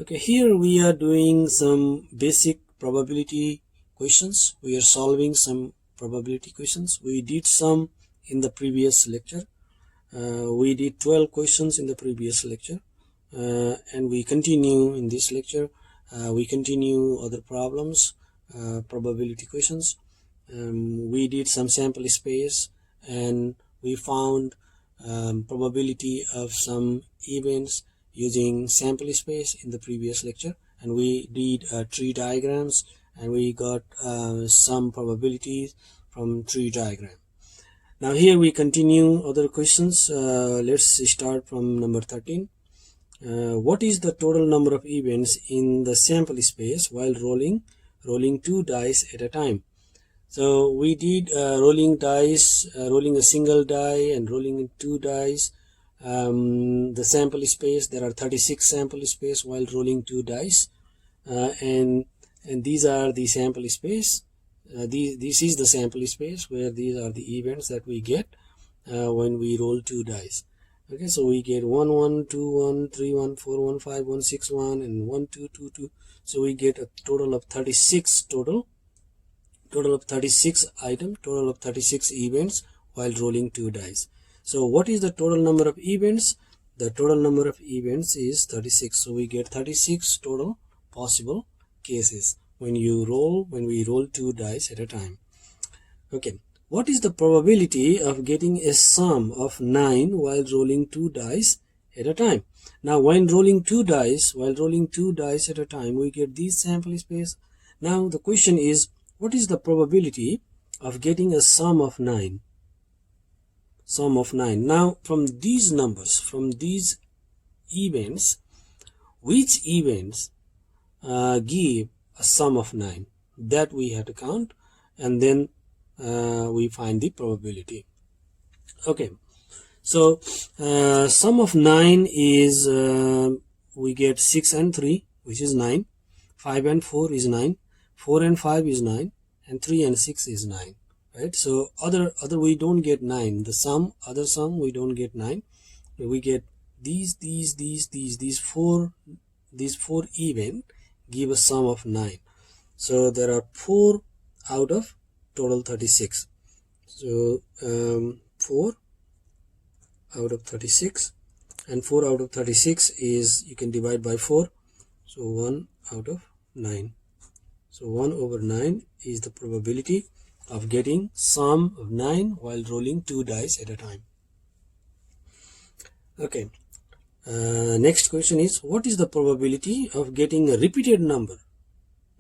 Okay, here we are doing some basic probability questions. We are solving some probability questions. We did some in the previous lecture. We did 12 questions in the previous lecture, and we continue in this lecture. We continue other problems, probability questions. We did some sample space, and we found probability of some events using sample space in the previous lecture, and we did tree diagrams, and we got some probabilities from tree diagram. Now here we continue other questions. Let's start from number 13. What is the total number of events in the sample space while rolling two dice at a time? So we did rolling dice, rolling a single die and rolling two dice. The sample space, there are 36 sample space while rolling two dice, and these are the sample space. This is the sample space where these are the events that we get when we roll two dice. Okay, so we get 1 1 2 1 3 1 4 1 5 1 6 1 and 1 2 2 2. So we get a total of 36 total of 36 items, total of 36 events while rolling two dice. So what is the total number of events? The total number of events is 36. So we get 36 total possible cases when we roll two dice at a time. Okay, what is the probability of getting a sum of 9 while rolling two dice at a time? Now when rolling two dice at a time, we get this sample space. Now the question is, what is the probability of getting a sum of 9? Now from these numbers, from these events, which events give a sum of 9? That we have to count, and then we find the probability. Okay, so sum of 9 is we get 6 and 3, which is 9. 5 and 4 is 9. 4 and 5 is 9, and 3 and 6 is 9, right? So other we don't get 9. The other sum we don't get 9. We get these four event give a sum of 9. So there are 4 out of total 36. So 4 out of 36, and 4 out of 36 is, you can divide by 4, so 1 out of 9. So 1 over 9 is the probability of getting sum of 9 while rolling two dice at a time. Okay, next question is, what is the probability of getting a repeated number,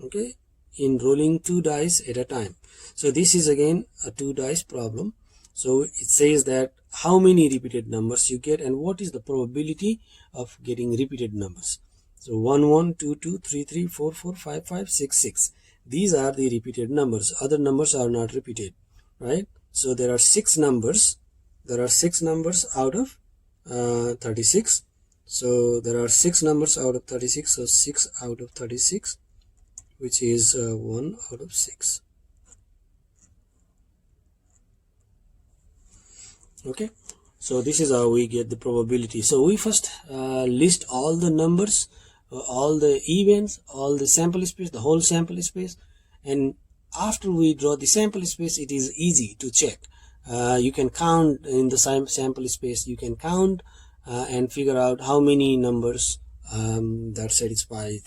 okay, in rolling two dice at a time? So this is again a two dice problem. So it says that how many repeated numbers you get and what is the probability of getting repeated numbers. So 1 1 2 2 3 3 4 4 5 5 6 6. These are the repeated numbers. Other numbers are not repeated, right? So there are 6 numbers. There are 6 numbers out of 36. So there are 6 numbers out of 36. So 6 out of 36, which is 1 out of 6. Okay, so this is how we get the probability. So we first list all the numbers, all the events, all the sample space, the whole sample space, and after we draw the sample space, it is easy to check. You can count in the sample space, you can count and figure out how many numbers that satisfy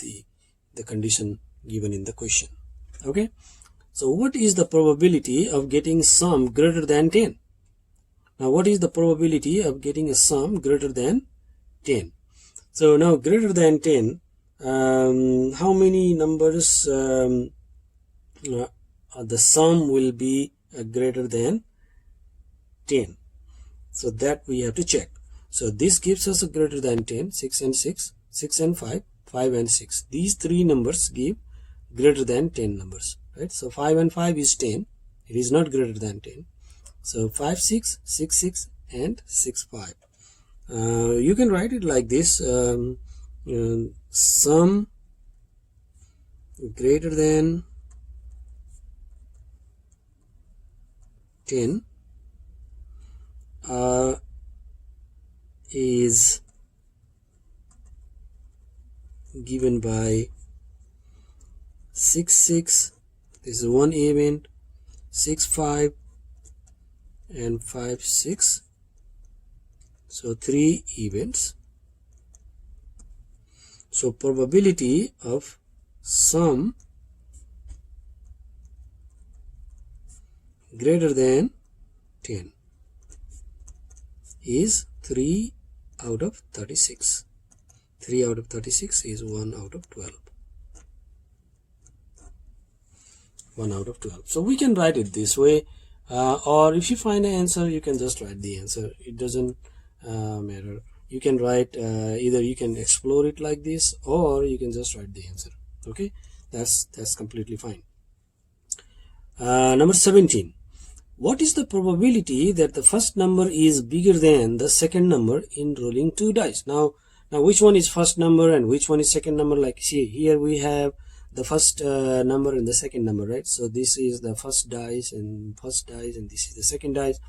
the condition given in the question. Okay, so what is the probability of getting sum greater than 10? Now what is the probability of getting a sum greater than 10? So now greater than 10, how many numbers the sum will be greater than 10? So that we have to check. So this gives us a greater than 10, 6 and 6, 6 and 5, 5 and 6. These three numbers give greater than 10 numbers, right? So 5 and 5 is 10. It is not greater than 10. So 5 6, 6 6 and 6 5. You can write it like this: sum greater than 10 is given by 6 6, this is one event, 6 5 and 5 6, so 3 events. So probability of sum greater than 10 is 3 out of 36. 3 out of 36 is 1 out of 12. 1 out of 12. So we can write it this way, or if you find an answer, you can just write the answer. It doesn't matter. You can write either you can explore it like this, or you can just write the answer. Okay, that's completely fine. Number 17. What is the probability that the first number is bigger than the second number in rolling 2 dice? Now which one is first number and which one is second number? Like, see, here we have the first number and the second number, right? So this is the first dice and this is the second dice.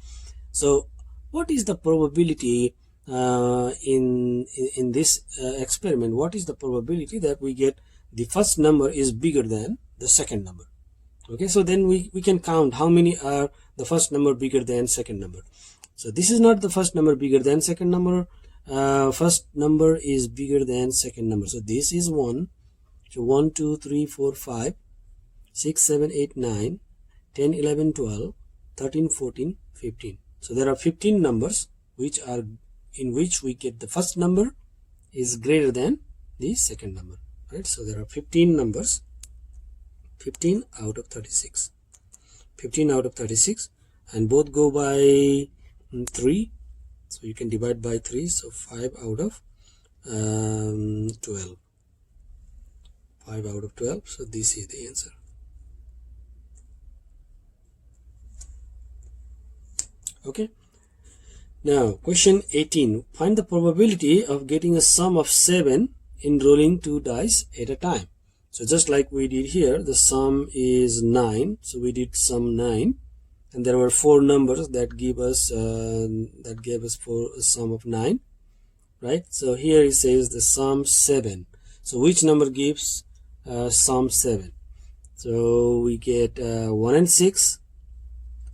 So what is the probability in this experiment? What is the probability that we get the first number is bigger than the second number? Okay, so then we can count how many are the first number bigger than second number. So this is not the first number bigger than second number. First number is bigger than second number. So this is 1. So 1 2 3 4 5 6 7 8 9 10 11 12 13 14 15. So there are 15 numbers which are in which we get the first number is greater than the second number, right? So there are 15 numbers, 15 out of 36, 15 out of 36, and both go by 3, so you can divide by 3, so 5 out of 12, 5 out of 12. So this is the answer. Okay, now question 18. Find the probability of getting a sum of 7 in rolling 2 dice at a time. So just like we did here, the sum is 9, so we did sum 9, and there were 4 numbers that gave us for a sum of 9, right? So here it says the sum 7. So which number gives sum 7? So we get 1 and 6,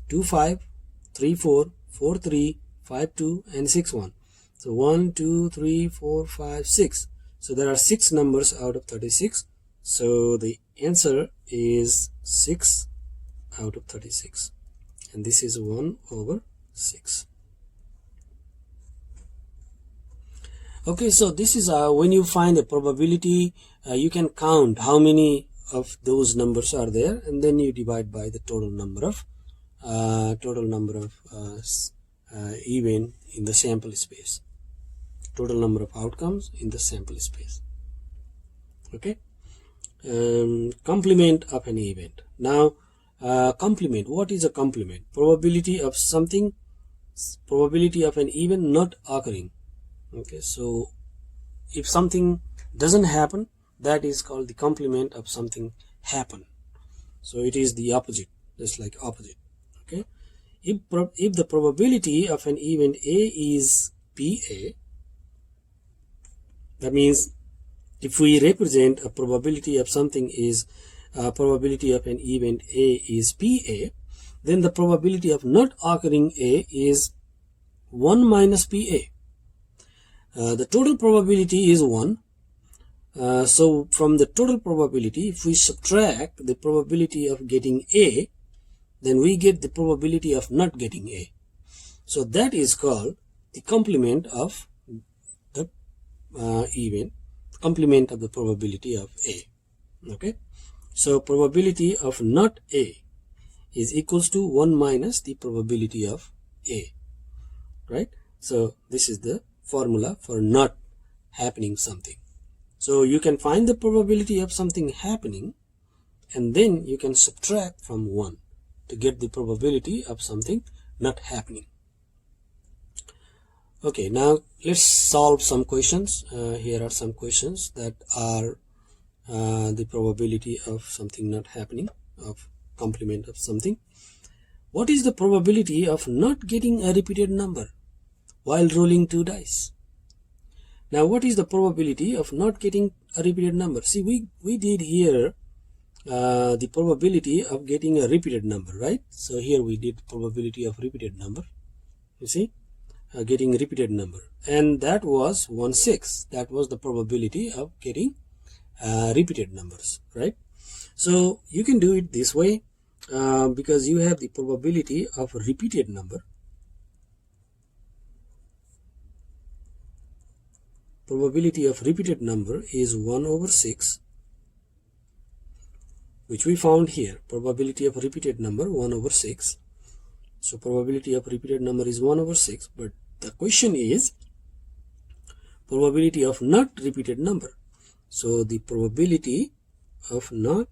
2 5, 3 4, 4 3, 5 2, and 6 1. So 1 2 3 4 5 6. So there are 6 numbers out of 36. So the answer is 6 out of 36, and this is 1 over 6. Okay, so this is when you find a probability, you can count how many of those numbers are there, and then you divide by the total number of event in the sample space, total number of outcomes in the sample space. Okay. Complement of an event. Now complement, what is a complement? Probability of something, probability of an event not occurring. Okay, so if something doesn't happen, that is called the complement of something happen. So it is the opposite, just like opposite. Okay, if the probability of an event A is PA, that means if we represent a probability of something is probability of an event A is PA, then the probability of not occurring A is 1 minus PA. The total probability is 1. So from the total probability, if we subtract the probability of getting A, then we get the probability of not getting A. So that is called the complement of the event, complement of the probability of A. Okay, so probability of not A is equals to 1 minus the probability of A, right? So this is the formula for not happening something. So you can find the probability of something happening, and then you can subtract from 1 to get the probability of something not happening. Okay, now let's solve some questions. Here are some questions that are the probability of something not happening, of complement of something. What is the probability of not getting a repeated number while rolling 2 dice? Now what is the probability of not getting a repeated number. See, we did here the probability of getting a repeated number, right? So here we did probability of repeated number. You see, getting repeated number, and that was 1/6. That was the probability of getting repeated numbers, right? So you can do it this way because you have the probability of a repeated number. Probability of repeated number is 1/6, which we found here. Probability of repeated number 1/6. So probability of repeated number is 1/6, but the question is probability of not repeated number. So the probability of not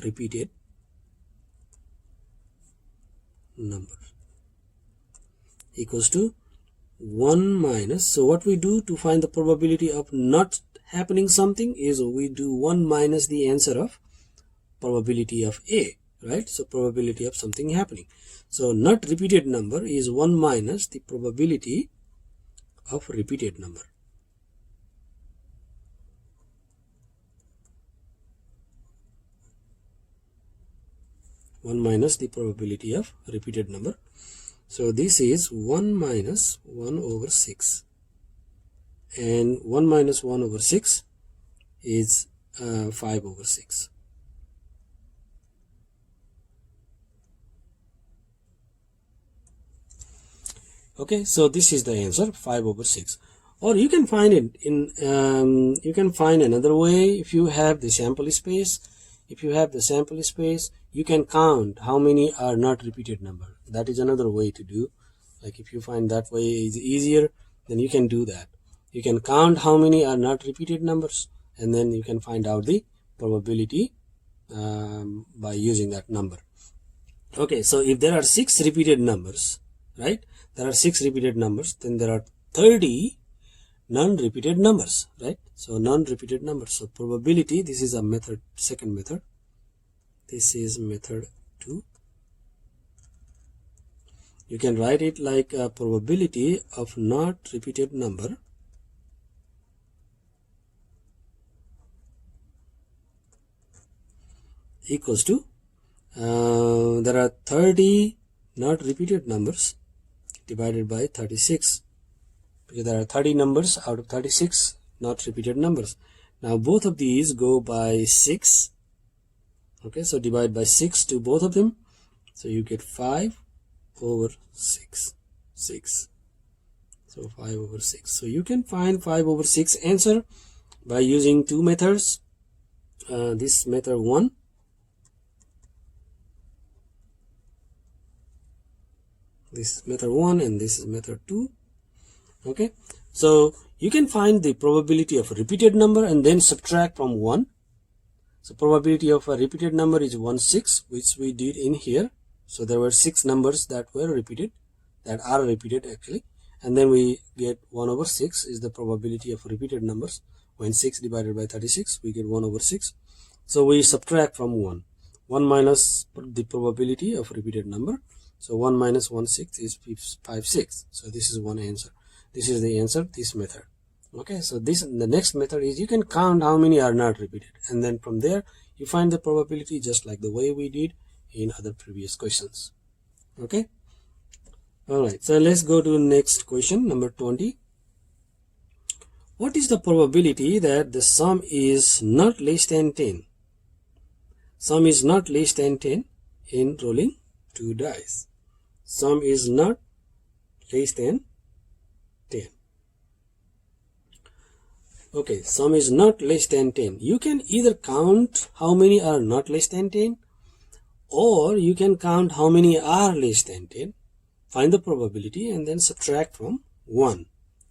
repeated number equals to 1 minus. So what we do to find the probability of not happening something is we do 1 minus the answer of probability of A, right? So probability of something happening. So not repeated number is 1 minus the probability of repeated number. One minus the probability of repeated number. So this is 1 minus 1/6, and 1 minus 1/6 is 5/6. Okay, so this is the answer, 5/6. Or you can find it in you can find another way. If you have the sample space, you can count how many are not repeated number. That is another way to do. Like if you find that way is easier, then you can do that. You can count how many are not repeated numbers, and then you can find out the probability by using that number. Okay, so if there are 6 repeated numbers, right? There are 6 repeated numbers, then there are 30 non-repeated numbers, right? So non-repeated numbers. So probability, this is a method, second method. This is method 2. You can write it like a probability of not repeated number equals to there are 30 not repeated numbers divided by 36, because there are 30 numbers out of 36 not repeated numbers. Now both of these go by 6. Okay, so divide by 6 to both of them, so you get 5/6. So 5/6. So you can find 5/6 answer by using two methods. This method 1, this is method 1, and this is method 2. Okay, so you can find the probability of a repeated number and then subtract from 1. So probability of a repeated number is 1/6, which we did in here. So there were 6 numbers that were repeated, that are repeated actually, and then we get 1/6 is the probability of repeated numbers. When 6 divided by 36, we get 1/6. So we subtract from 1. 1 minus the probability of repeated number. So 1 minus 1/6 is 5/6. So this is one answer. This is the answer, this method. Okay, so the next method is you can count how many are not repeated, and then from there you find the probability just like the way we did in other previous questions. Okay, alright, so let's go to next question, number 20. What is the probability that the sum is not less than 10? Sum is not less than 10 in rolling 2 dice. Sum is not less than 10. Okay, sum is not less than 10. You can either count how many are not less than 10, or you can count how many are less than 10, find the probability, and then subtract from 1.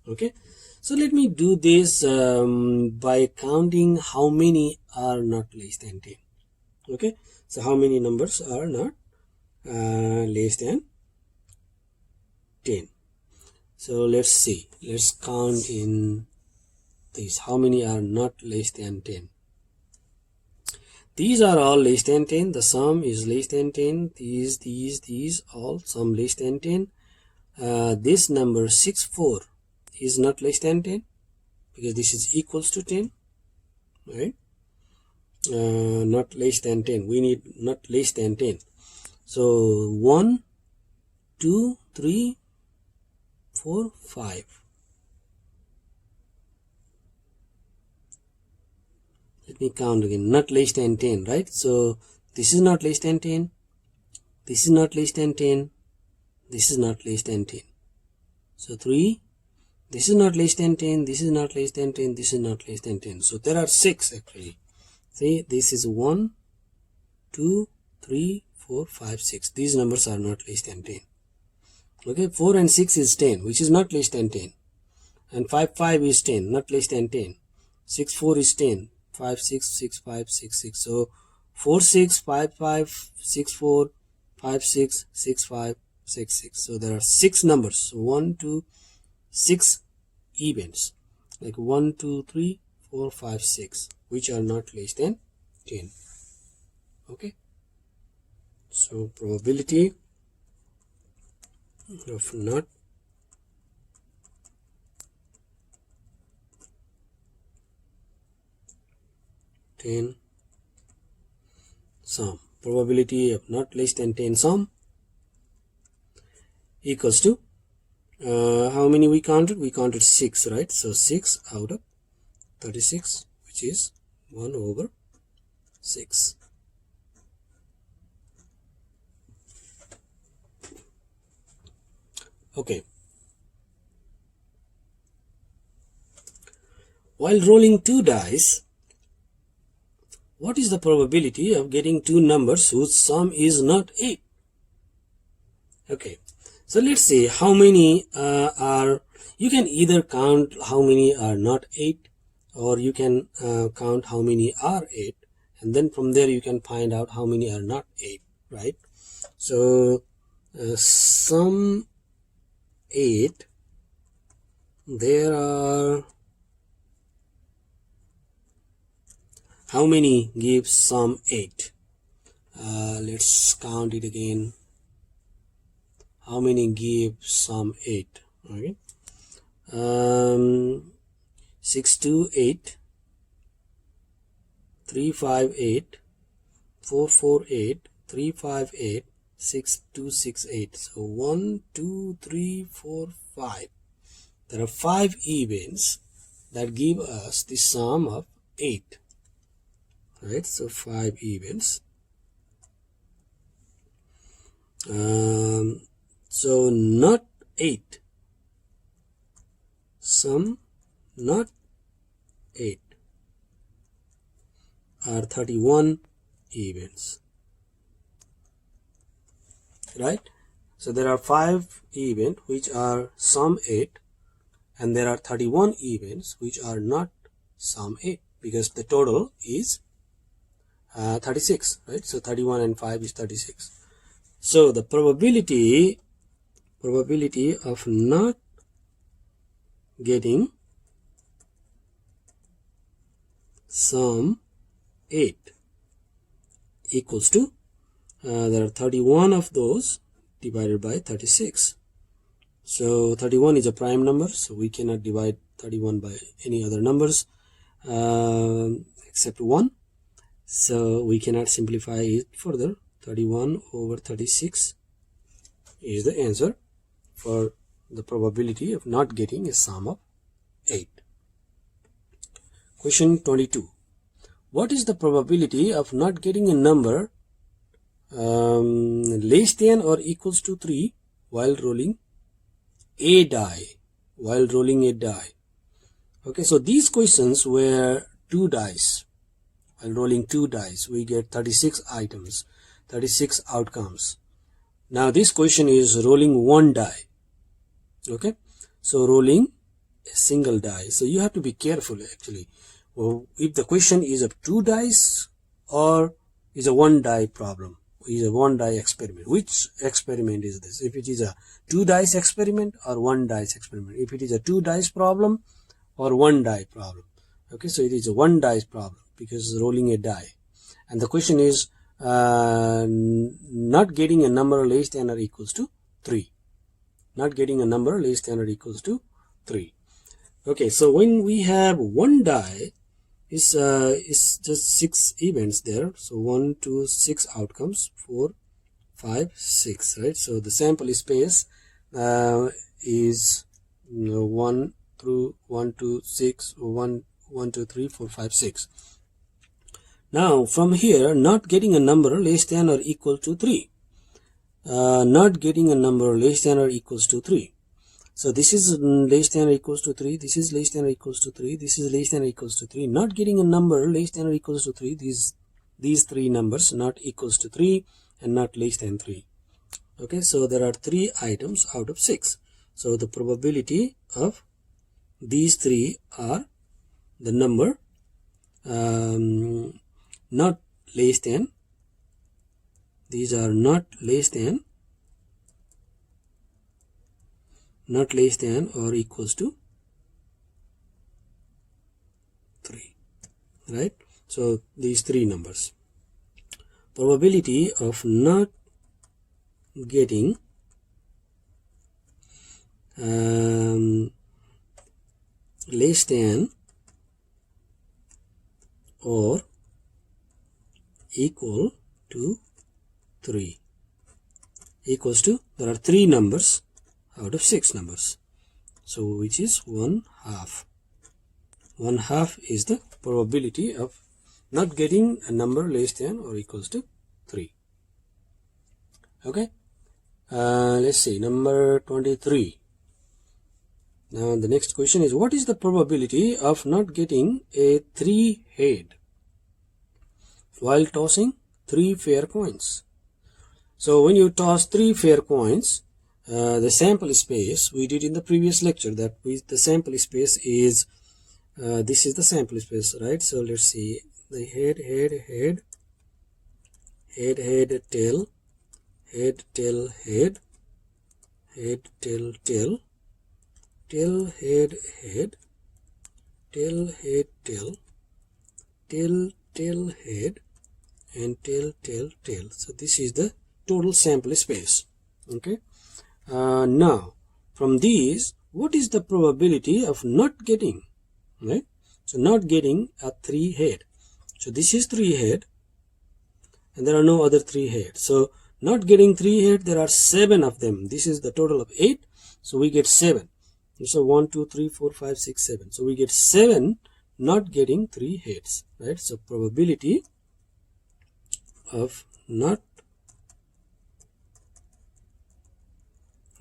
Okay, so let me do this by counting how many are not less than 10. Okay, so how many numbers are not less than 10? So let's see, let's count in this. How many are not less than 10? These are all less than 10. The sum is less than 10. These all sum less than 10. This number 64 is not less than 10. because this is equals to 10, right? Not less than 10. We need not less than 10. So 1, 2, 3, 4, 5. Let me count again. Not less than 10, right? So this is not less than 10. This is not less than 10. This is not less than 10. So 3. This is not less than 10. This is not less than 10. This is not less than 10. So there are 6 actually. See, this is 1, 2, 3, 4, 5, 6. These numbers are not less than 10. Okay, 4 and 6 is 10, which is not less than 10. And 5, 5 is 10, not less than 10. 6, 4 is 10. 5, 6, 6, 5, 6, 6. So 4, 6, 5, 5, 6, 4, 5, 6, 6, 5, 6, 6. So there are 6 numbers. So 1, 2, 6 events. Like 1, 2, 3, 4, 5, 6. Which are not less than 10. Okay. So probability of not sum. Probability of not less than 10 sum equals to how many we counted? We counted 6, right? So 6 out of 36, which is 1 over 6. Okay. While rolling 2 dice, what is the probability of getting 2 numbers whose sum is not 8? Okay. So let's see how many you can either count how many are not 8, or you can count how many are 8, and then from there you can find out how many are not 8, right? So sum 8, there are, how many gives sum 8? Let's count it again. How many give sum 8? Okay. 6, 2, 8, 3, 5, 8, 4, 4, 8, 3, 5, 8, 6, 2, 6, 8. So 1, 2, 3, 4, 5. There are 5 events that give us the sum of 8. Right? So 5 events. So not 8. Sum not 8 are 31 events. Right? So there are 5 events which are sum 8, and there are 31 events which are not sum 8, because the total is 36, right? So 31 and 5 is 36. So the probability of not getting sum 8 equals to there are 31 of those divided by 36. So 31 is a prime number, so we cannot divide 31 by any other numbers except 1. So we cannot simplify it further. 31 over 36 is the answer for the probability of not getting a sum of 8. Question 22. What is the probability of not getting a number less than or equals to 3 while rolling a die? Okay, so these questions were 2 dice. While rolling 2 dice, we get 36 items, 36 outcomes. Now this question is rolling 1 die. Okay, so rolling a single die. So you have to be careful actually. Well, if the question is of 2 dice or is a 1 die problem, is a 1 die experiment. Which experiment is this? If it is a 2 dice experiment or 1 dice experiment. If it is a 2 dice problem or 1 die problem. Okay, so it is a 1 dice problem because rolling a die. And the question is not getting a number less than or equals to 3. Not getting a number less than or equals to 3. Okay, so when we have one die, is just 6 events there. So 1, 2, 6 outcomes, 4, 5, 6, right? So the sample space is 1 through 1 to 6, 1, 1, 2, 3, 4, 5, 6. Now from here, not getting a number less than or equal to 3. Not getting a number less than or equals to 3. So this is less than or equals to 3, this is less than or equals to 3, this is less than or equals to 3. Not getting a number less than or equals to 3, these three numbers, not equals to 3 and not less than 3. Okay, so there are 3 items out of 6. So the probability of these 3 are the number not less than, these are not less than or equals to 3, right? So these 3 numbers. Probability of not getting less than or equal to 3 equals to, there are 3 numbers out of 6 numbers, so which is 1/2. 1/2 is the probability of not getting a number less than or equals to 3. Okay, let's see number 23. Now the next question is, what is the probability of not getting a 3 head while tossing 3 fair coins? So when you toss 3 fair coins, the sample space, we did in the previous lecture that the sample space is this is the sample space, right? So let's see, the head, tail, head, tail, head, tail, tail, tail, head, tail, head, tail, tail, head, and tail, tail. So this is the total sample space. Okay, now from these, what is the probability of not getting, right? So not getting a 3 head. So this is 3 head and there are no other 3 head. So not getting 3 head, there are 7 of them. This is the total of 8, so we get 7. So 1, 2, 3, 4, 5, 6, 7. So we get 7 not getting 3 heads, right? So probability of not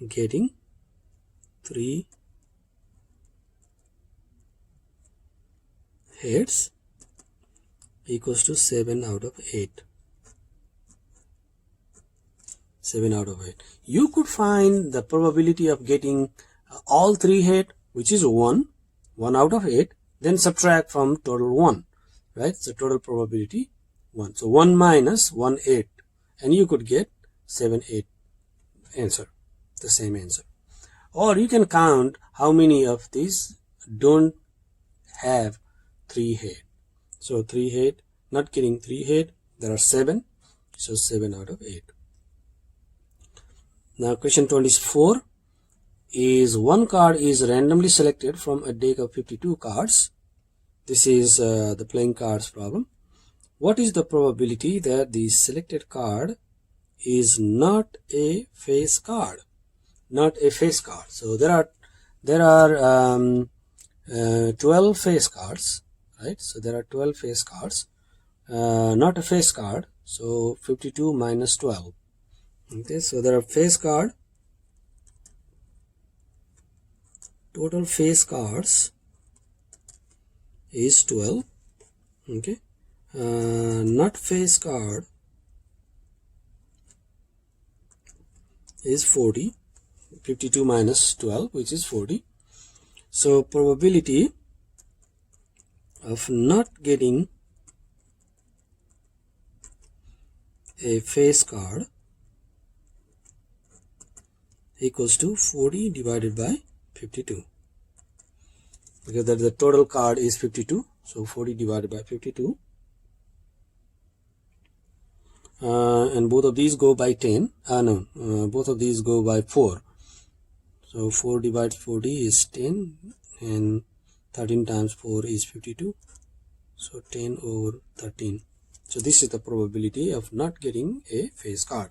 getting 3 heads equals to 7 out of 8. 7 out of 8. You could find the probability of getting all 3 head, which is 1 out of 8, then subtract from total 1, right? So total probability 1. So 1 minus 1, 8, and you could get 7, 8 answer, the same answer. Or you can count how many of these don't have 3 head. So 3 head, not getting 3 head, there are 7, so 7 out of 8. Now question 24 is, one card is randomly selected from a deck of 52 cards. This is the playing cards problem. What is the probability that the selected card is not a face card? Not a face card. So there are 12 face cards, right? So there are 12 face cards, not a face card. So 52 minus 12. Okay, so there are face card. Total face cards is 12. Okay, not face card is 40. 52 minus 12, which is 40. So probability of not getting a face card equals to 40 divided by 52, because that the total card is 52, so 40 divided by 52, and both of these go by 10. Both of these go by 4. So 4 divided 40 is 10, and 13 times 4 is 52, so 10 over 13. So this is the probability of not getting a face card.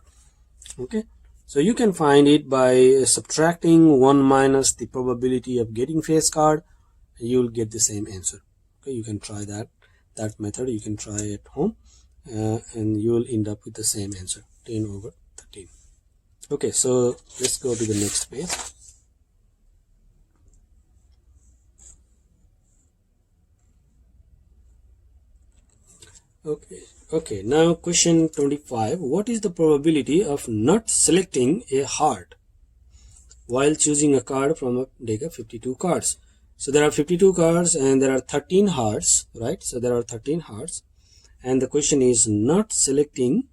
Okay, so you can find it by subtracting 1 minus the probability of getting face card, and you will get the same answer. Okay, you can try that method, you can try at home, and you will end up with the same answer, 10 over 13. Okay, so let's go to the next page. Okay, now question 25. What is the probability of not selecting a heart while choosing a card from a deck of 52 cards? So there are 52 cards and there are 13 hearts, right? So there are 13 hearts, and the question is not selecting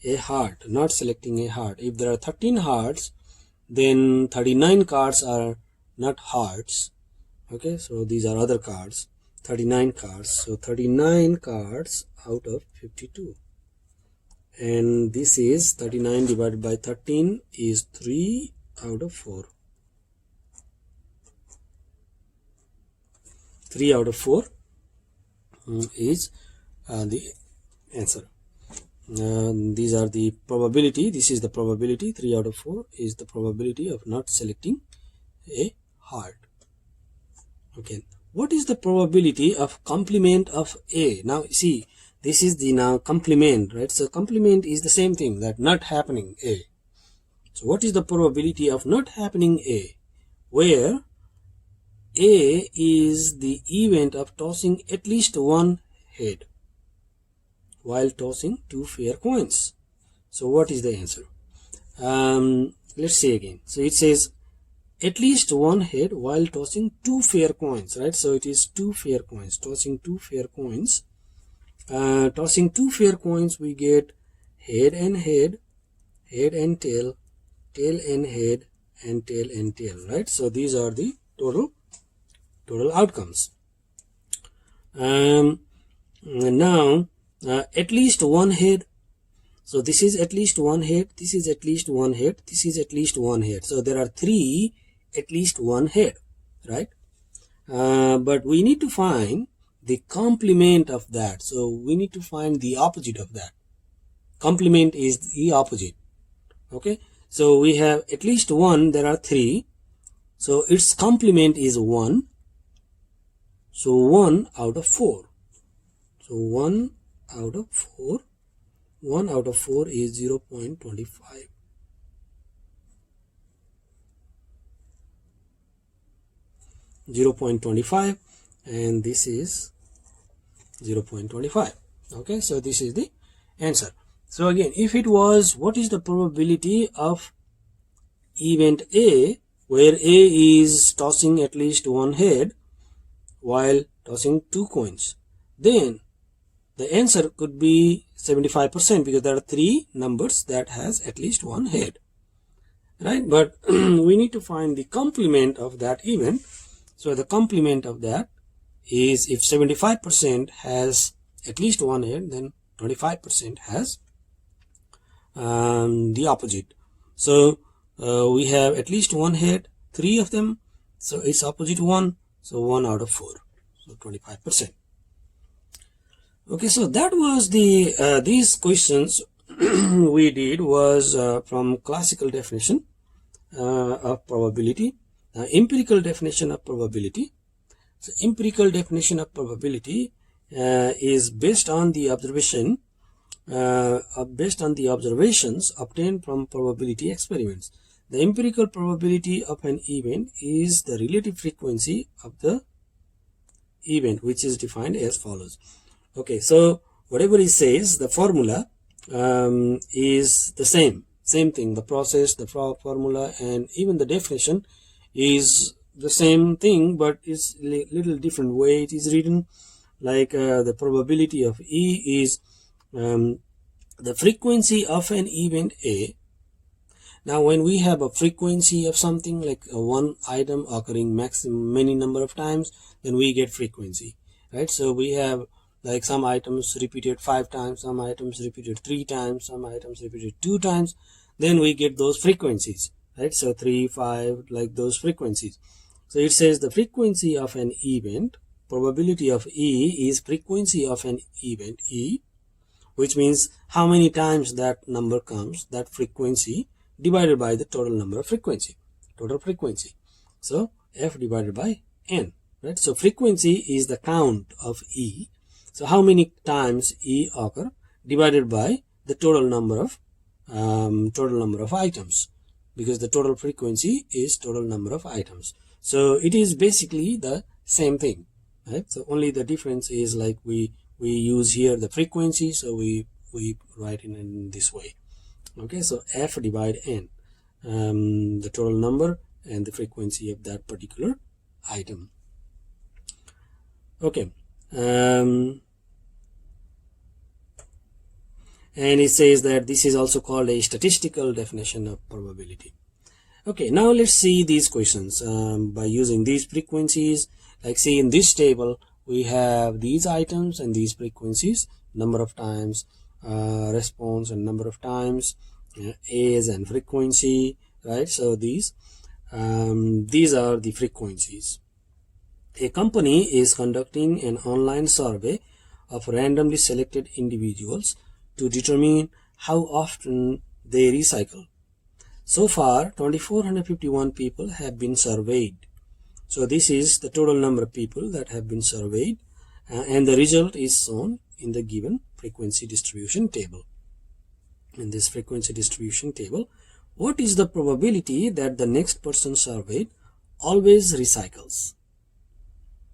a heart, not selecting a heart. If there are 13 hearts, then 39 cards are not hearts. Okay, so these are other cards. 39 cards, so 39 cards out of 52, and this is 39 divided by 13 is 3 out of 4. 3 out of 4 is the answer. These are the probability. This is the probability. 3 out of 4 is the probability of not selecting a heart. Okay, what is the probability of complement of A? Now see, this is the now complement, right? So complement is the same thing, that not happening A. So what is the probability of not happening A, where A is the event of tossing at least one head while tossing two fair coins? So what is the answer? Let's say again. So it says at least one head while tossing two fair coins, right? So it is two fair coins, tossing two fair coins. Tossing two fair coins, we get head and head, head and tail, tail and head, and tail and tail, right? So these are the total outcomes. Now at least one head. So this is at least one head, this is at least one head, this is at least one head. So there are three at least one head, right? But we need to find the complement of that. So we need to find the opposite of that. Complement is the opposite. Okay, so we have at least one, there are three, so its complement is 1. So 1 out of 4. So 1 out of 4. 1 out of 4 is 0.25. 0.25, and this is 0.25. Okay, so this is the answer. So again, if it was, what is the probability of event A, where A is tossing at least one head while tossing two coins, then the answer could be 75%, because there are three numbers that has at least one head, right? But we need to find the complement of that event. So the complement of that is, if 75% has at least one head, then 25% has the opposite. So we have at least one head, three of them, so it's opposite 1, so 1 out of 4, so 25%. Okay, so that was the these questions we did was from classical definition of probability, empirical definition of probability. So empirical definition of probability is based on the observations obtained from probability experiments. The empirical probability of an event is the relative frequency of the event, which is defined as follows. Okay, so whatever it says, the formula is the same thing. The process, the formula, and even the definition is the same thing, but it's a little different way it is written. Like the probability of E is the frequency of an event A. Now when we have a frequency of something, like one item occurring many number of times, then we get frequency, right? So we have like some items repeated 5 times, some items repeated 3 times, some items repeated 2 times, then we get those frequencies, right? So 3, 5, like those frequencies. So it says the frequency of an event, probability of E is frequency of an event E, which means how many times that number comes, that frequency, divided by the total number of frequency, total frequency. So F divided by N, right? So frequency is the count of E. So how many times E occur divided by the total number of items, because the total frequency is total number of items. So it is basically the same thing, right? So only the difference is like we use here the frequency, so we write it in this way. Okay, so F divide N, the total number and the frequency of that particular item. Okay, and it says that this is also called a statistical definition of probability. Okay, now let's see these questions by using these frequencies. Like see in this table we have these items and these frequencies, number of times, response and number of times, age and frequency, right? So these are the frequencies. A company is conducting an online survey of randomly selected individuals to determine how often they recycle. So far 2451 people have been surveyed. So this is the total number of people that have been surveyed, and the result is shown in the given frequency distribution table. In this frequency distribution table, what is the probability that the next person surveyed always recycles?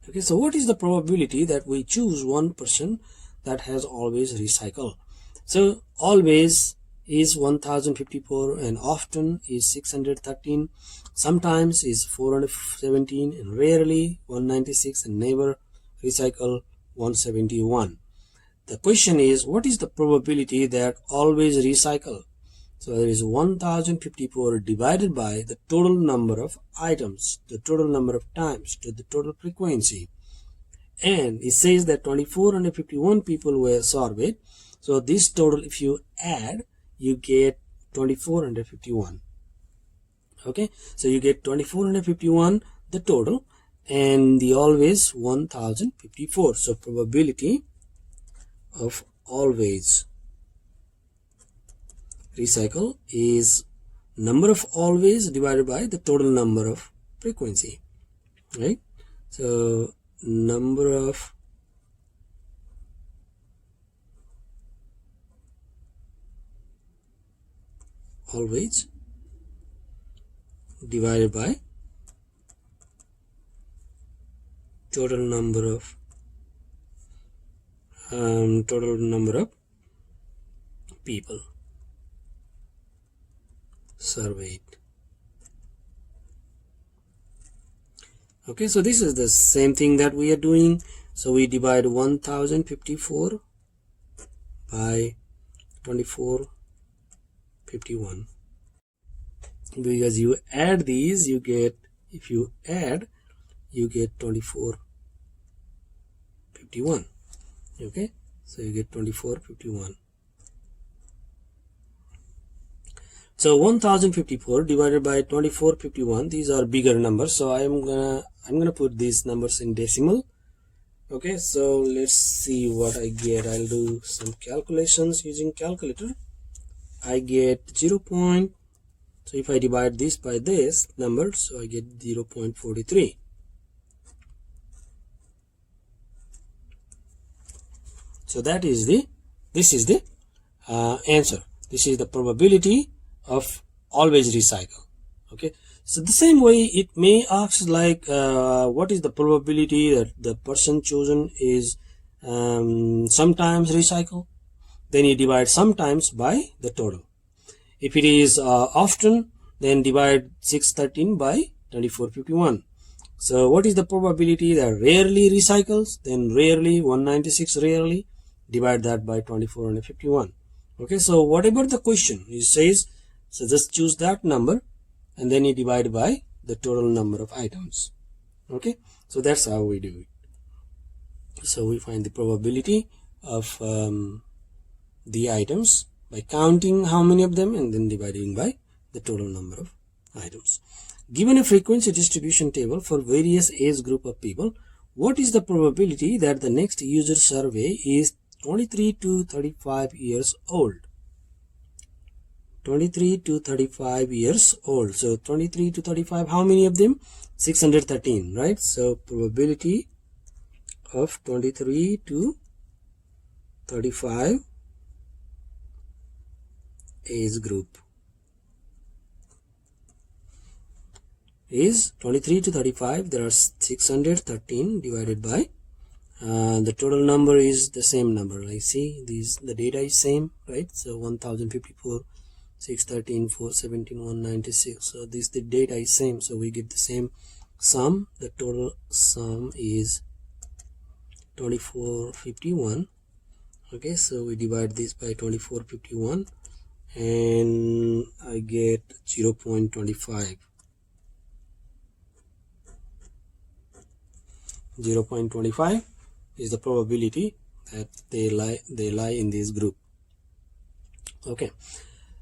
Okay, so what is the probability that we choose one person that has always recycled? So always is 1054 and often is 613, sometimes is 417 and rarely 196 and never recycle 171. The question is, what is the probability that always recycle? So there is 1054 divided by the total number of items, the total number of times, to the total frequency. And it says that 2451 people were surveyed. So this total, if you add, you get 2451. Okay, so you get 2451 the total, and the always 1054. So probability of always recycle is number of always divided by the total number of frequency, right? So number of always divided by total number of people surveyed. Okay, so this is the same thing that we are doing. So we divide 1054 by 2451, because you add these, you get, if you add, you get 2451. Okay, so you get 2451. So 1054 divided by 2451, these are bigger numbers, so I'm gonna put these numbers in decimal. Okay, so let's see what I get. I'll do some calculations using calculator. I get 0. So if I divide this by this number, so I get 0.43. So that is this is the answer. This is the probability of always recycle. Okay, so the same way it may ask like what is the probability that the person chosen is sometimes recycle? Then you divide sometimes by the total. If it is often, then divide 613 by 2451. So what is the probability that rarely recycles? Then rarely, 196 rarely, divide that by 2451. Okay, so whatever the question it says, so just choose that number and then you divide by the total number of items. Okay, so that's how we do it. So we find the probability of the items by counting how many of them and then dividing by the total number of items. Given a frequency distribution table for various age group of people, what is the probability that the next user survey is 23 to 35 years old? 23 to 35 years old. So 23 to 35, how many of them? 613, right? So probability of 23 to 35 age group is 23 to 35. There are 613 divided by the total number is the same number. Like see, the data is same, right? So 1054, 613, 417, 196. So the data is same, so we get the same sum. The total sum is 2451. Okay, so we divide this by 2451 and I get 0.25. 0.25 is the probability that they lie in this group. Okay,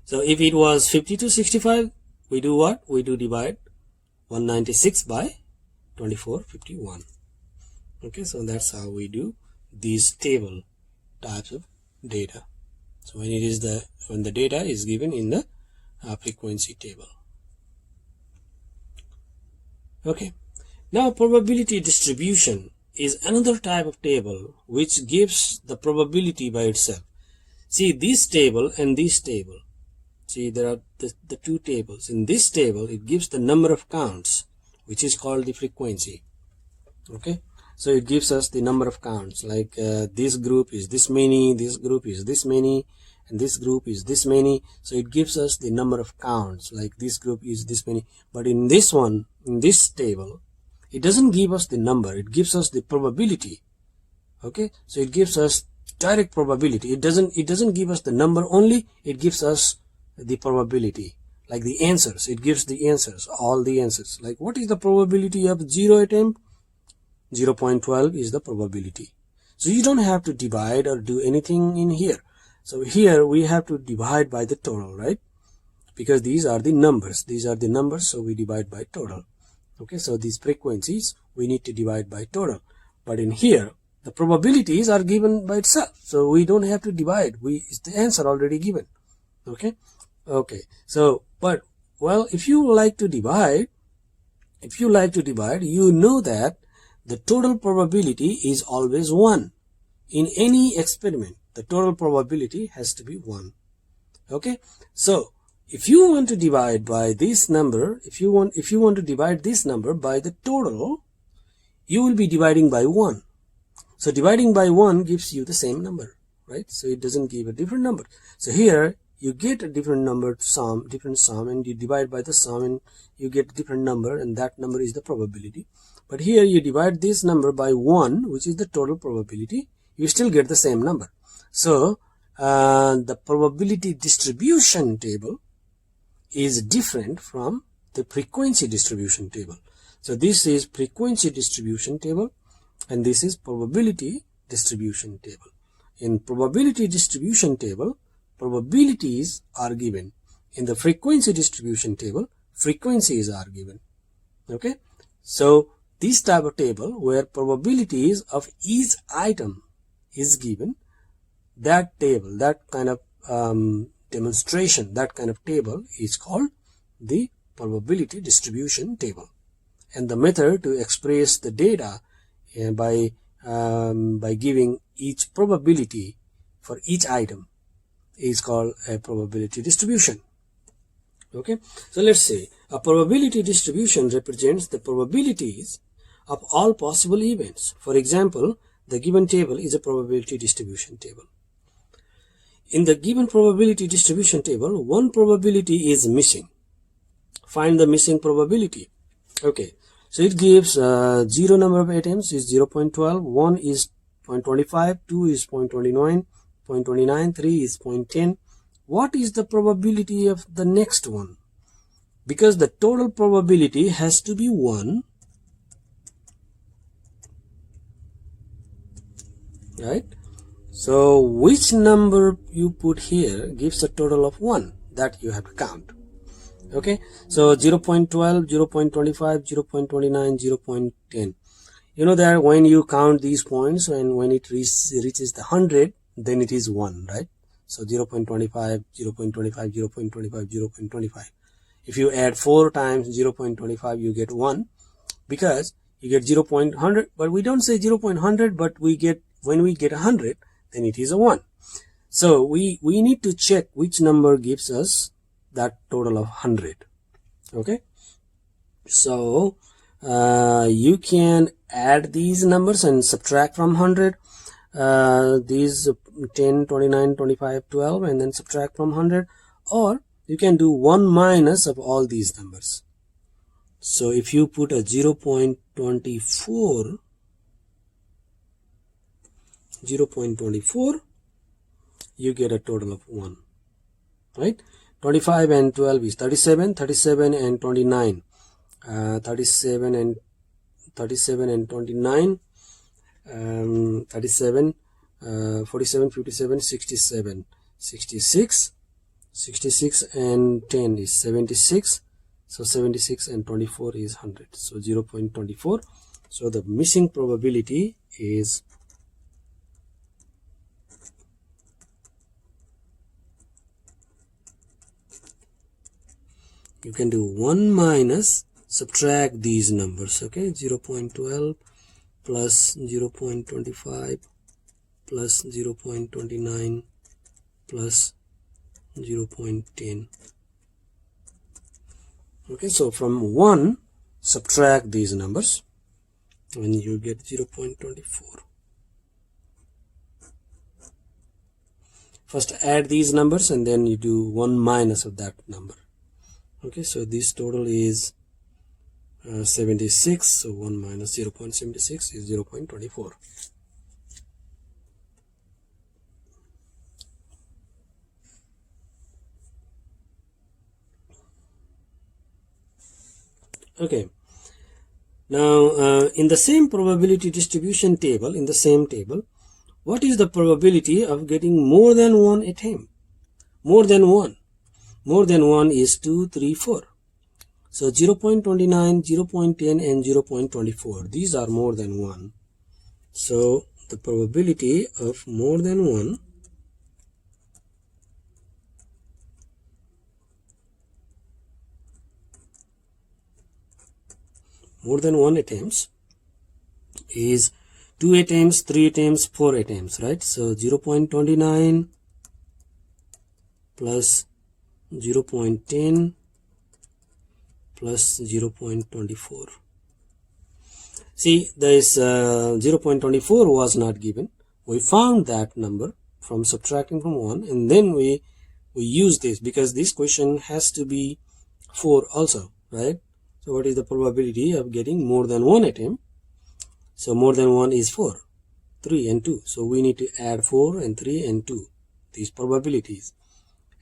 so if it was 50 to 65, we do what? We do divide 196 by 2451. Okay, so that's how we do these table types of data. So when the data is given in the frequency table. Okay, now probability distribution is another type of table which gives the probability by itself. See, this table and this table. See, there are the two tables. In this table, it gives the number of counts, which is called the frequency. Okay, so it gives us the number of counts, like this group is this many, this group is this many, and this group is this many. So it gives us the number of counts, like this group is this many. But in this one, in this table, it doesn't give us the number, it gives us the probability. Okay, so it gives us direct probability. It doesn't give us the number only, it gives us the probability, like the answers. It gives the answers, all the answers. Like what is the probability of 0 attempt? 0.12 is the probability. So you don't have to divide or do anything in here. So here we have to divide by the total, right? Because these are the numbers. These are the numbers, so we divide by total. Okay, so these frequencies we need to divide by total. But in here, the probabilities are given by itself. So we don't have to divide. It's the answer already given. Okay. Okay. So, but, well, if you like to divide, you know that the total probability is always 1. In any experiment, the total probability has to be 1. Okay. So, if you want to divide by this number, if you want to divide this number by the total, you will be dividing by 1. So dividing by 1 gives you the same number, right? So it doesn't give a different number. So here you get a different number different sum, and you divide by the sum and you get a different number, and that number is the probability. But here you divide this number by 1, which is the total probability, you still get the same number. So the probability distribution table is different from the frequency distribution table. So this is frequency distribution table and this is probability distribution table. In probability distribution table, probabilities are given. In the frequency distribution table, frequencies are given. Okay, so this type of table where probabilities of each item is given, that table, that kind of demonstration, that kind of table is called the probability distribution table. And the method to express the data by giving each probability for each item is called a probability distribution. Okay, so let's say a probability distribution represents the probabilities of all possible events. For example, the given table is a probability distribution table. In the given probability distribution table, one probability is missing. Find the missing probability. Okay, so it gives 0 number of atoms is 0.12, 1 is 0.25, 2 is 0.29, 0.29, 3 is 0.10. What is the probability of the next one? Because the total probability has to be 1, right? So which number you put here gives a total of 1 that you have to count. Okay, so 0.12, 0.25, 0.29, 0.10. You know that when you count these points and when it reaches the 100, then it is 1, right? So 0.25, 0.25, 0.25, 0.25. If you add 4 times 0.25, you get 1, because you get 0.100, but we don't say 0.100, but we get, when we get 100, then it is a 1. So we need to check which number gives us that total of 100. Okay, so you can add these numbers and subtract from 100, these 10, 29, 25, 12, and then subtract from 100, or you can do 1 minus of all these numbers. So if you put a 0.24, you get a total of 1, right? 25 and 12 is 37, 37 and 29, 37 and 29, 37, 47, 57, 67, 66, 66 and 10 is 76. So 76 and 24 is 100. So 0.24. So the missing probability is you can do 1 minus, subtract these numbers. Okay, 0.12 plus 0.25 plus 0.29 plus 0.10. Okay, so from 1 subtract these numbers and you get 0.24. First add these numbers and then you do 1 minus of that number. Okay, so this total is 76. So 1 minus 0.76 is 0.24. Okay, now in the same probability distribution table, in the same table, what is the probability of getting more than one attempt? More than one. More than 1 is 2, 3, 4. So 0.29, 0.10 and 0.24. These are more than 1. So the probability of more than 1 attempts is 2 attempts, 3 attempts, 4 attempts, right? So 0.29 plus 0.10 plus 0.24. See, this 0.24 was not given. We found that number from subtracting from 1, and then we use this because this question has to be 4 also, right? So what is the probability of getting more than one attempt? So more than 1 is 4, 3 and 2. So we need to add 4 and 3 and 2, these probabilities.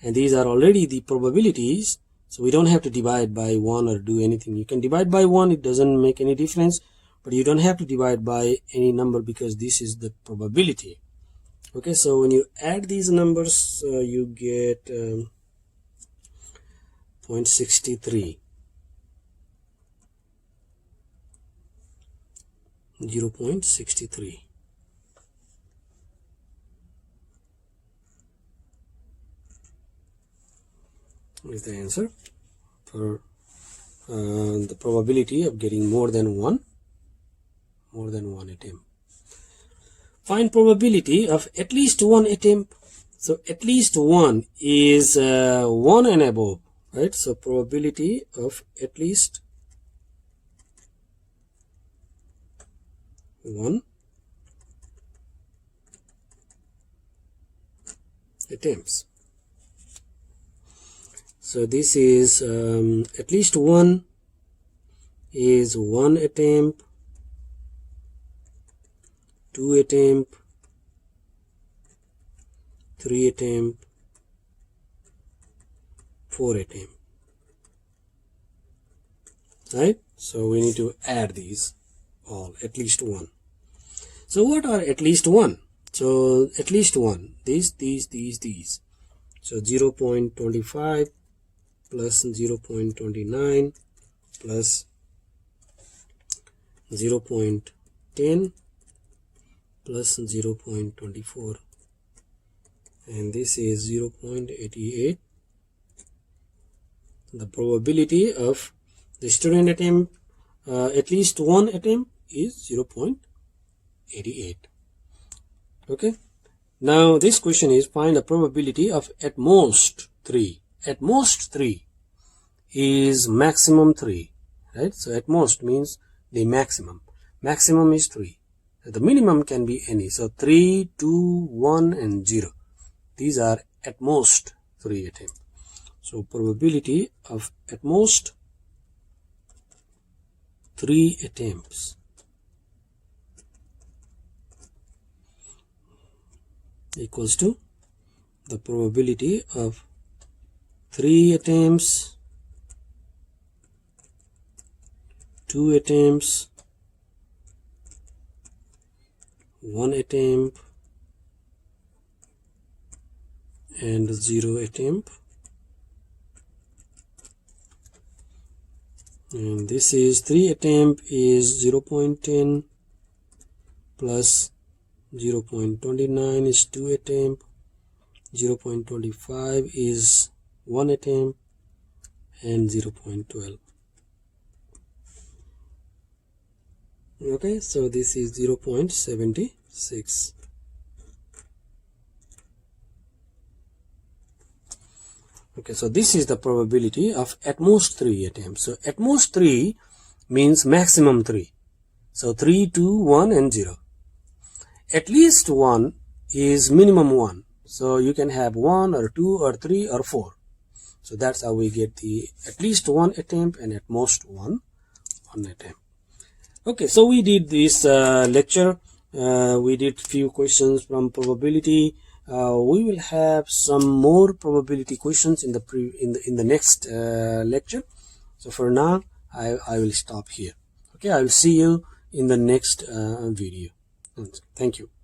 And these are already the probabilities, so we don't have to divide by 1 or do anything. You can divide by 1, it doesn't make any difference, but you don't have to divide by any number because this is the probability. Okay, so when you add these numbers, you get 0.63. 0.63 is the answer for the probability of getting more than one attempt. Find probability of at least one attempt. So at least one is 1 and above, right? So probability of at least 1 attempts. So this is at least 1 is 1 attempt, 2 attempt, 3 attempt, 4 attempt, right? So we need to add these all, at least 1. So what are at least 1? So at least 1, these. So 0.25, plus 0.29 plus 0.10 plus 0.24, and this is 0.88. The probability of the student attempt at least one attempt is 0.88. Okay, now this question is find the probability of at most 3. At most 3 is maximum 3, right? So at most means the maximum is 3. The minimum can be any. So 3, 2, 1 and 0. These are at most 3 attempts. So probability of at most 3 attempts equals to the probability of 3 attempts, 2 attempts, 1 attempt and 0 attempt, and this is 3 attempt is 0.10 plus 0.29 is 2 attempt, 0.25 is 1 attempt and 0.12. Okay, so this is 0.76. Okay, so this is the probability of at most 3 attempts. So at most 3 means maximum 3. So 3, 2, 1 and 0. At least 1 is minimum 1. So you can have 1 or 2 or 3 or 4. So that's how we get the at least 1 attempt and at most 1 attempt. Okay, so we did this lecture. We did few questions from probability. We will have some more probability questions in the next lecture. So for now, I will stop here. Okay, I will see you in the next video. Thank you.